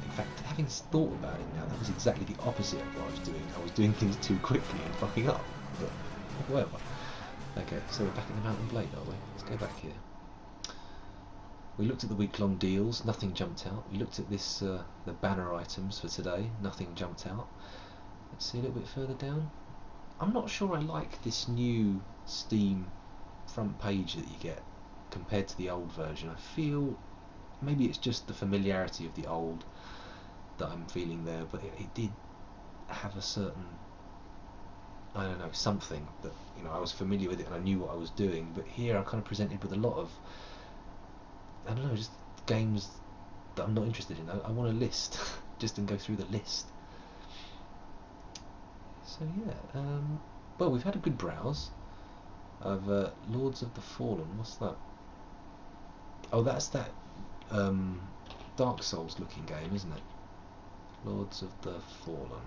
In fact, having thought about it now, that was exactly the opposite of what I was doing. I was doing things too quickly and fucking up, but whatever. Okay, so we're back in the Mountain Blade, are we? Let's go back here. We looked at the week-long deals, nothing jumped out. We looked at this, the banner items for today, nothing jumped out. Let's see a little bit further down. I'm not sure I like this new Steam front page that you get compared to the old version. I feel maybe it's just the familiarity of the old that I'm feeling there, but it did have a certain, I don't know, something that, you know, I was familiar with it and I knew what I was doing, but here I'm kind of presented with a lot of, I don't know, just games that I'm not interested in. I want a list, just and go through the list. So yeah, well, we've had a good browse of Lords of the Fallen. What's that? Oh, that's that Dark Souls looking game, isn't it? Lords of the Fallen.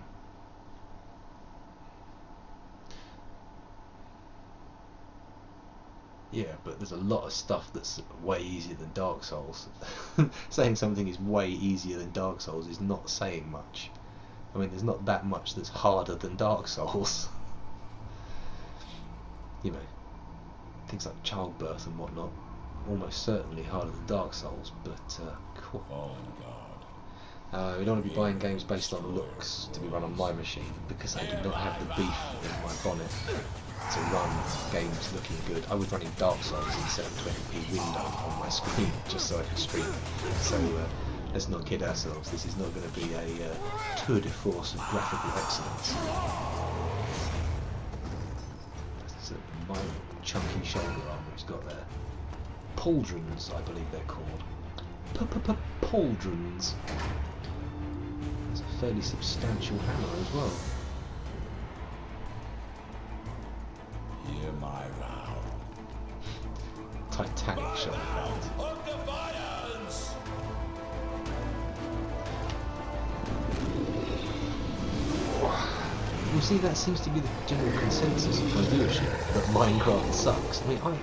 Yeah, but there's a lot of stuff that's way easier than Dark Souls. Saying something is way easier than Dark Souls is not saying much. I mean, there's not that much that's harder than Dark Souls. You know, things like childbirth and whatnot, almost certainly harder than Dark Souls, but cool. We don't want to be buying games based on looks to be run on my machine, because I do not have the beef in my bonnet to run games looking good. I was running Dark Souls in 720p window on my screen just so I could stream it. So let's not kid ourselves, this is not going to be a tour de force of graphical excellence. That's my chunky shoulder armour he's got there. Pauldrons, I believe they're called. Pauldrons. It's a fairly substantial hammer as well. Hear my round. Titanic shoulder round. You see, that seems to be the general consensus of my viewership, that Minecraft sucks. I mean, I'm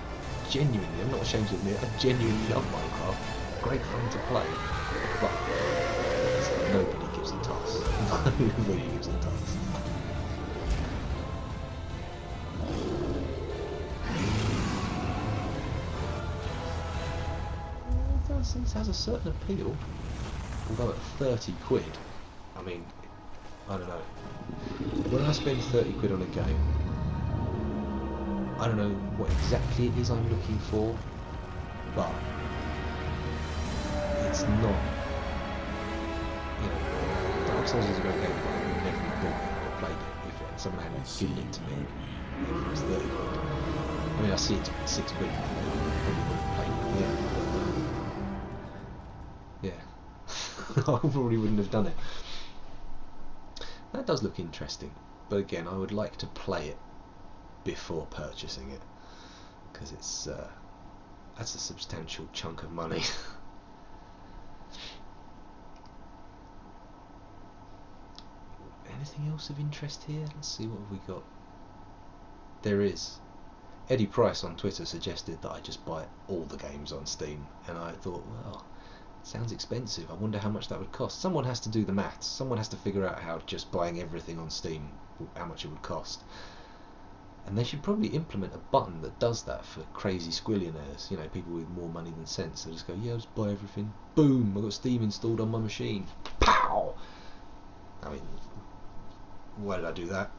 not ashamed to admit, I genuinely love Minecraft. Great fun to play, but nobody gives a toss. Nobody gives a toss. It has a certain appeal, although at 30 quid, I mean, I don't know. When I spend 30 quid on a game, I don't know what exactly it is I'm looking for, but it's not, you know, Dark Souls is a great game, but I would never have bought it or played it if someone hadn't given it to me if it was 30 quid. I mean, I see it's 6 quid, I probably wouldn't have played it yet, but yeah, I probably wouldn't have done it. That does look interesting, but again, I would like to play it before purchasing it, because it's that's a substantial chunk of money. Anything else of interest here? Let's see, what have we got? There is. Eddie Price on Twitter suggested that I just buy all the games on Steam, and I thought, well, sounds expensive. I wonder how much that would cost. Someone has to do the maths. Someone has to figure out how just buying everything on Steam, how much it would cost. And they should probably implement a button that does that for crazy squillionaires. You know, people with more money than sense. They just go, yeah, I'll just buy everything. Boom! I've got Steam installed on my machine. Pow! I mean, why did I do that?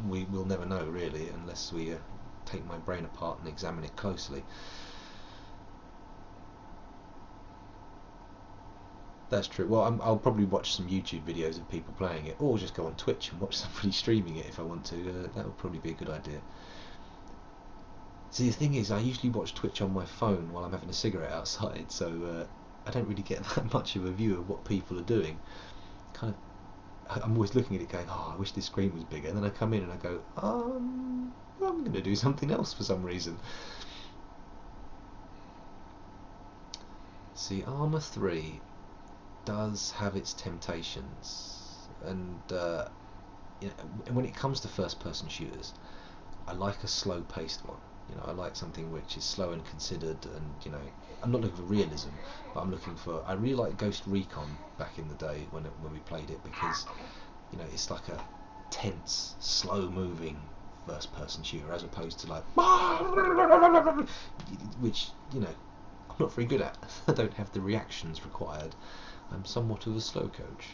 We'll never know, really, unless we take my brain apart and examine it closely. That's true. Well, I'll probably watch some YouTube videos of people playing it, or just go on Twitch and watch somebody streaming it if I want to. That would probably be a good idea. See, the thing is, I usually watch Twitch on my phone while I'm having a cigarette outside, so I don't really get that much of a view of what people are doing. Kind of, I'm always looking at it going, oh, I wish this screen was bigger. And then I come in and I go, I'm going to do something else for some reason. See, Armour 3 does have its temptations, and you know, when it comes to first-person shooters, I like a slow-paced one. You know, I like something which is slow and considered, and you know, I'm not looking for realism, but I'm looking for. I really like Ghost Recon back in the day when we played it, because you know it's like a tense, slow-moving first-person shooter as opposed to like which you know I'm not very good at. I don't have the reactions required. I'm somewhat of a slow coach.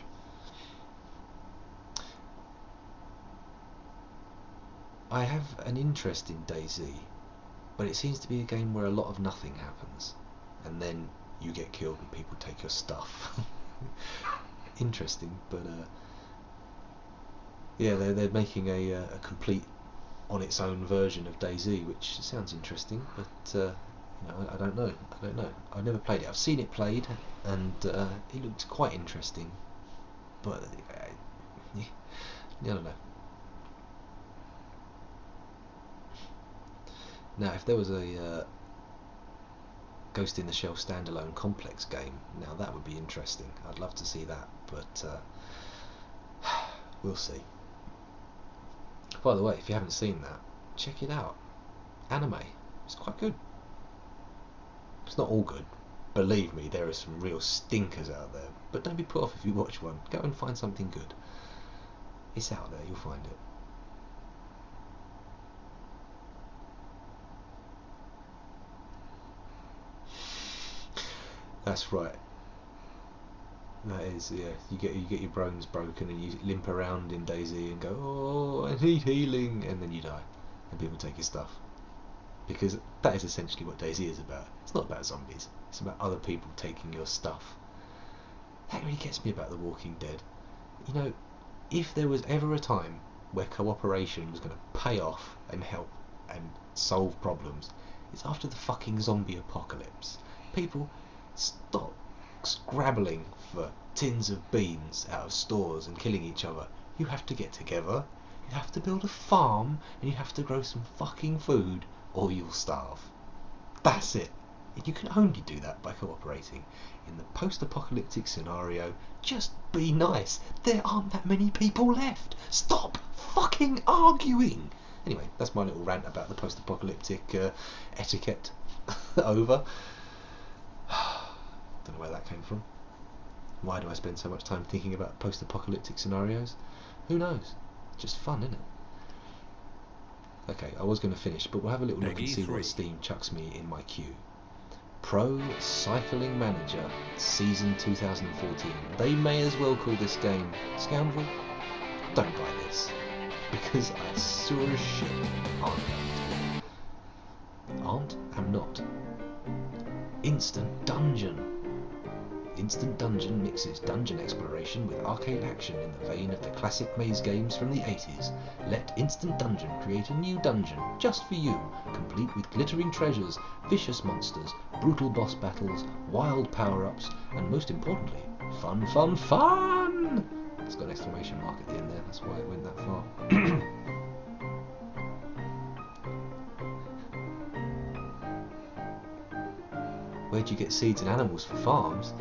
I have an interest in DayZ, but it seems to be a game where a lot of nothing happens, and then you get killed and people take your stuff. Interesting, but yeah, they're making a complete on its own version of DayZ, which sounds interesting, but you know, I don't know. I've never played it. I've seen it played, and it looked quite interesting, but I don't know. Now, if there was a Ghost in the Shell standalone complex game, now that would be interesting. I'd love to see that, but we'll see. By the way, if you haven't seen that, check it out. Anime. It's quite good. It's not all good. Believe me, there are some real stinkers out there. But don't be put off if you watch one. Go and find something good. It's out there, you'll find it. That's right. That is, yeah. You get your bones broken and you limp around in DayZ and go, oh, I need healing, and then you die, and people take your stuff. Because that is essentially what DayZ is about. It's not about zombies. It's about other people taking your stuff. That really gets me about The Walking Dead. You know, if there was ever a time where cooperation was going to pay off and help and solve problems, it's after the fucking zombie apocalypse. People, stop scrabbling for tins of beans out of stores and killing each other. You have to get together, you have to build a farm, and you have to grow some fucking food, or you'll starve. That's it. You can only do that by cooperating. In the post-apocalyptic scenario, just be nice. There aren't that many people left. Stop fucking arguing. Anyway, that's my little rant about the post-apocalyptic etiquette. Over. Don't know where that came from. Why do I spend so much time thinking about post-apocalyptic scenarios? Who knows? Just fun, isn't it? Okay, I was going to finish, but we'll have a little look and see what Steam chucks me in my queue. Pro Cycling Manager Season 2014. They may as well call this game Scoundrel. Don't buy this, because I sure as shit aren't going to. Aren't? Am not. Instant Dungeon. Instant Dungeon mixes dungeon exploration with arcade action in the vein of the classic maze games from the 80s. Let Instant Dungeon create a new dungeon just for you, complete with glittering treasures, vicious monsters, brutal boss battles, wild power-ups, and most importantly, fun, fun, fun! It's got an exclamation mark at the end there, that's why it went that far. Where'd you get seeds and animals for farms?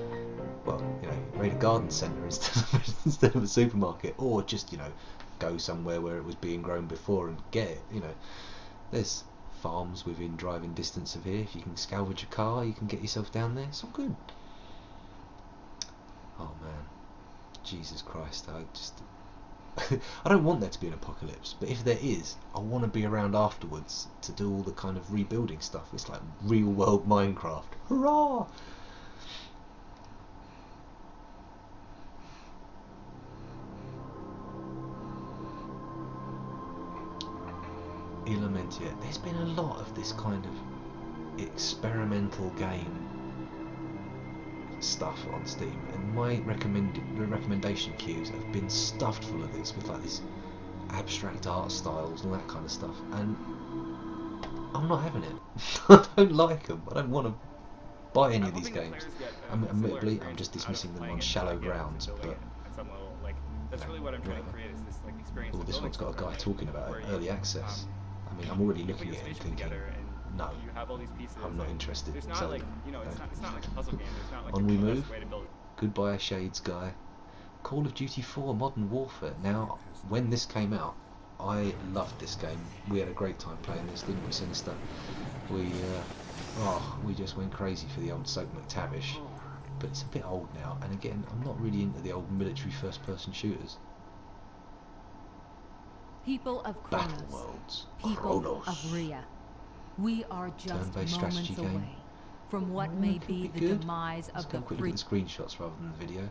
Well, you know, raid a garden centre instead of a supermarket, or just, you know, go somewhere where it was being grown before and get it. You know, there's farms within driving distance of here. If you can salvage a car, you can get yourself down there. It's all good. Oh man, Jesus Christ! I don't want there to be an apocalypse, but if there is, I want to be around afterwards to do all the kind of rebuilding stuff. It's like real world Minecraft. Hurrah! Elementia. There's been a lot of this kind of experimental game stuff on Steam, and my recommendation queues have been stuffed full of this, with like this abstract art styles and all that kind of stuff, and I'm not having it. I don't like them. I don't want to buy any of these games. Admittedly, I'm just dismissing them on shallow grounds, but that's really what I'm trying to create, is this like experience. Oh, this one's got a guy talking about it, early access. I mean, I'm already looking at it and thinking, no, I'm not interested. It's not like, you know, it's not like a puzzle game. There's not like On we move. way to build. Goodbye, Shades guy. Call of Duty 4 Modern Warfare. Now, when this came out, I loved this game. We had a great time playing this, didn't we, Sinister? We just went crazy for the old Soap McTavish. But it's a bit old now, and again, I'm not really into the old military first-person shooters. People of Battle Kronos, Worlds. people Kronos. of Rhea, we are just Turn-based moments strategy game. away from what may Could be the good. demise Let's of go the quick free. look at the screenshots rather than the video.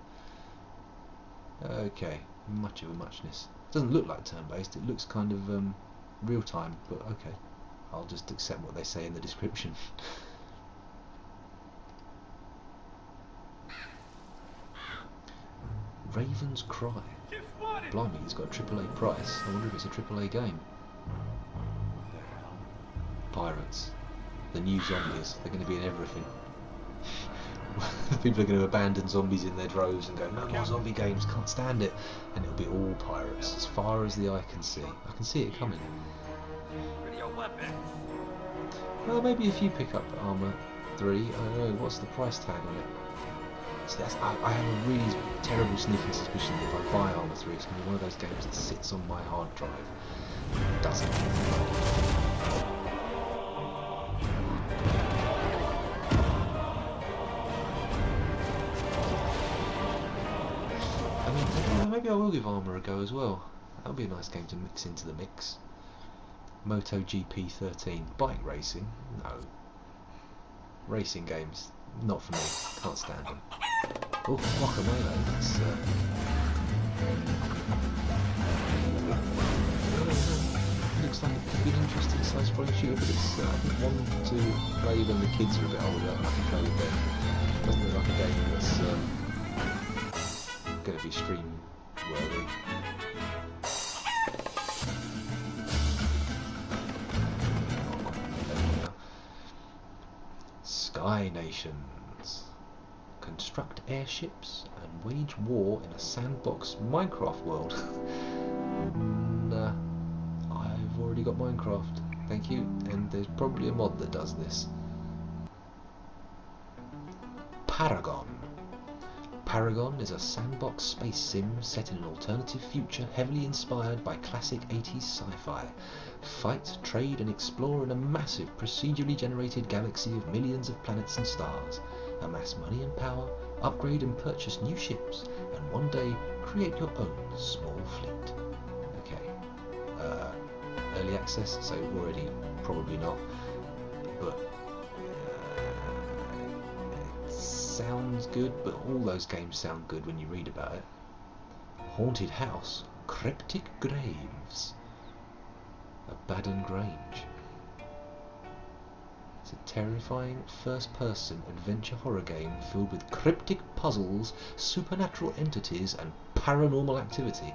Okay, much of a muchness. Doesn't look like turn-based. It looks kind of real-time, but okay. I'll just accept what they say in the description. Raven's Cry. Blimey, it's got a AAA price. I wonder if it's a AAA game. Pirates. The new zombies. They're going to be in everything. People are going to abandon zombies in their droves and go, no more zombie games, can't stand it. And it'll be all pirates, as far as the eye can see. I can see it coming. Well, maybe if you pick up Armour 3, I don't know, what's the price tag on it? See, I have a really terrible sneaking suspicion that if I buy Armour 3, it's going to be one of those games that sits on my hard drive. It doesn't. I mean, maybe I will give Armour a go as well. That would be a nice game to mix into the mix. MotoGP 13. Bike racing? No. Racing games? Not for me. Can't stand them. Oh, Guacamelee. That's looks like it could be an interesting side-scrolling shooter, but it's I think one to play when the kids are a bit older. I can play with them. Doesn't look like a game that's going to be stream worthy. Sky Nations. Construct airships and wage war in a sandbox Minecraft world. Nah, I've already got Minecraft, thank you, and there's probably a mod that does this. Paragon. Paragon is a sandbox space sim set in an alternative future heavily inspired by classic 80s sci-fi. Fight, trade and explore in a massive procedurally generated galaxy of millions of planets and stars. Amass money and power, upgrade and purchase new ships, and one day create your own small fleet. Okay. Early access, so already probably not, but it sounds good, but all those games sound good when you read about it. Haunted House, Cryptic Graves, Abaddon Grange. It's a terrifying first-person adventure horror game filled with cryptic puzzles, supernatural entities, and paranormal activity.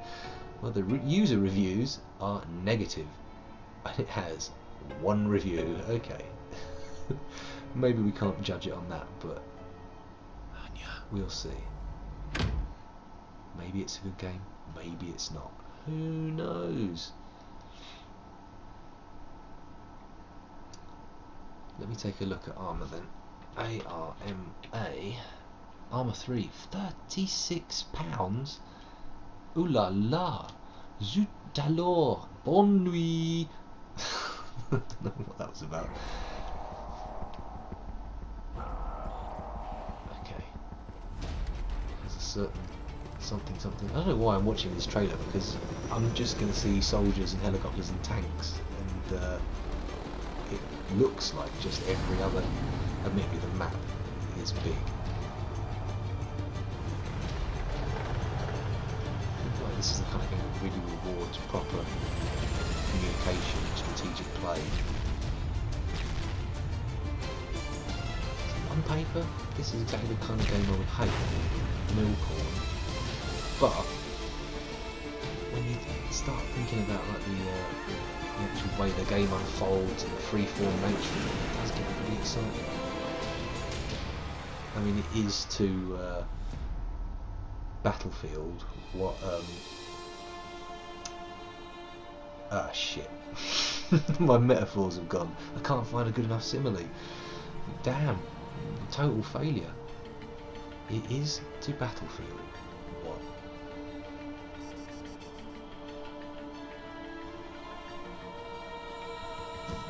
Well, the user reviews are negative, and it has one review. Okay, maybe we can't judge it on that, but we'll see. Maybe it's a good game, maybe it's not. Who knows? Let me take a look at Armour then. A-R-M-A. Armour 3, £36. Ooh la la. Zut alors. Bonne nuit. I don't know what that was about. Okay. There's a certain something. I don't know why I'm watching this trailer, because I'm just going to see soldiers and helicopters and tanks, and it looks like just every other. Admittedly, the map is big. I feel like this is the kind of game that really rewards proper communication and strategic play. On paper, this is exactly the kind of game I would hate, Millcorn. But when you start thinking about like the actual way the game unfolds and the free-form nature, it does get pretty exciting. I mean, it is to Battlefield what shit. My metaphors have gone. I can't find a good enough simile. Damn, total failure. It is to Battlefield what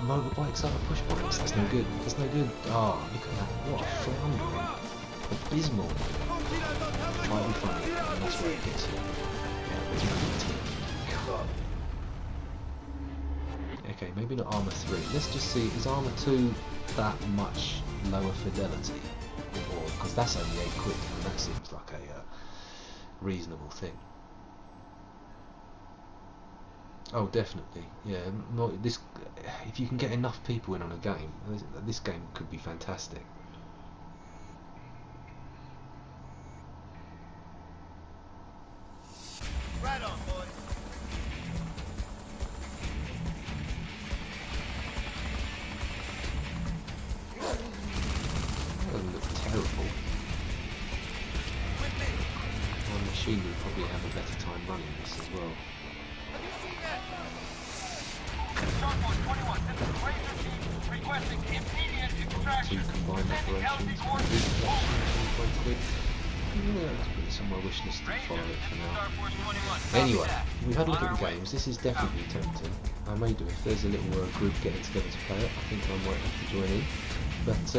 motorbikes are push bikes. That's no good. That's no good. Oh, look at that. What a floundering. Abysmal. Try to be funny, and that's where it gets you. Yeah, okay, maybe not armor 3. Let's just see, is armor 2 that much lower fidelity? Or, because that's only £8, and that seems like a reasonable thing. Oh, definitely. Yeah, this. If you can get enough people in on a game, this game could be fantastic. Right on, boys. That doesn't look terrible. My machine would probably have a better time running this as well. Have you seen that? Starboard 21, this is Razor Team requesting immediate extraction. 2 combined operations. £20 quid. Yeah, let's put this on my wish list and follow it for now. Anyway, we've had a look at the games. This is definitely tempting. I may do, if there's a little group getting together to play it, I think I might have to join in. But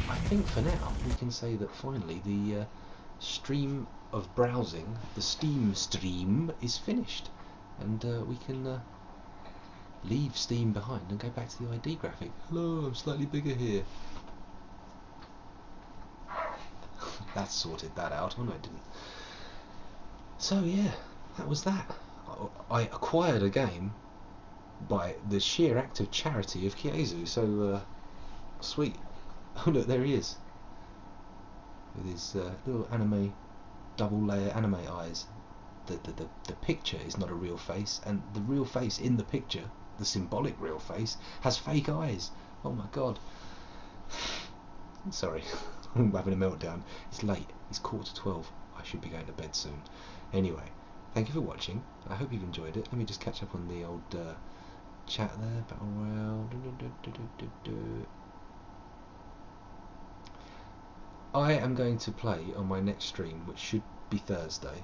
I think for now we can say that finally the stream of browsing, the Steam stream, is finished, and we can leave Steam behind and go back to the ID graphic. Hello, I'm slightly bigger here. That sorted that out. Oh no, it didn't. So yeah, that was that. I acquired a game by the sheer act of charity of Kiezu. So sweet. Oh look, there he is with his little anime, double layer anime eyes. The picture is not a real face, and the real face in the picture, the symbolic real face, has fake eyes. Oh my god. Sorry, I'm having a meltdown. It's late. It's 11:45. I should be going to bed soon. Anyway, thank you for watching. I hope you've enjoyed it. Let me just catch up on the old chat there. Battle Royale. I am going to play on my next stream, which should be Thursday.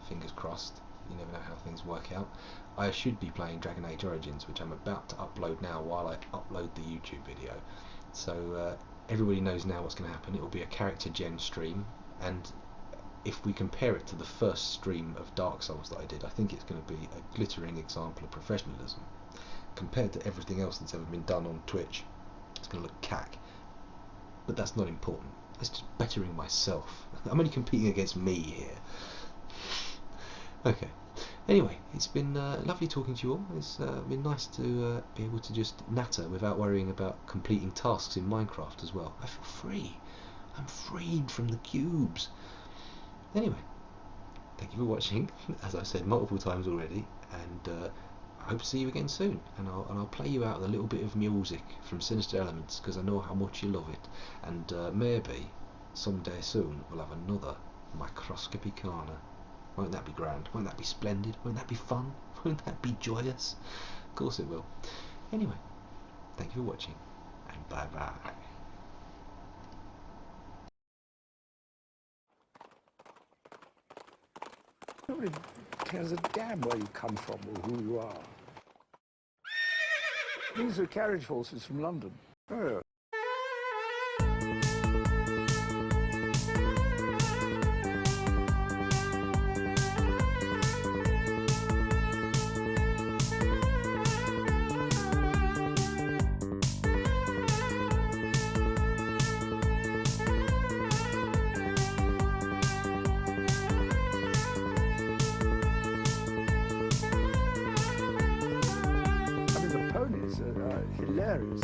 Fingers crossed. You never know how things work out. I should be playing Dragon Age Origins, which I'm about to upload now while I upload the YouTube video. So everybody knows now what's going to happen. It will be a character gen stream, and if we compare it to the first stream of Dark Souls that I did, I think it's going to be a glittering example of professionalism. Compared to everything else that's ever been done on Twitch, it's going to look cack. But that's not important. It's just bettering myself. I'm only competing against me here. Okay. Anyway, it's been lovely talking to you all. It's been nice to be able to just natter without worrying about completing tasks in Minecraft as well. I feel free. I'm freed from the cubes. Anyway, thank you for watching, as I've said multiple times already, and I hope to see you again soon. And I'll play you out with a little bit of music from Sinister Elements, because I know how much you love it. And maybe someday soon we'll have another Microscopicana. Won't that be grand? Won't that be splendid? Won't that be fun? Won't that be joyous? Of course it will. Anyway, thank you for watching, and bye bye. Nobody cares a damn where you come from or who you are. These are carriage horses from London. Oh. I mean, the ponies are hilarious.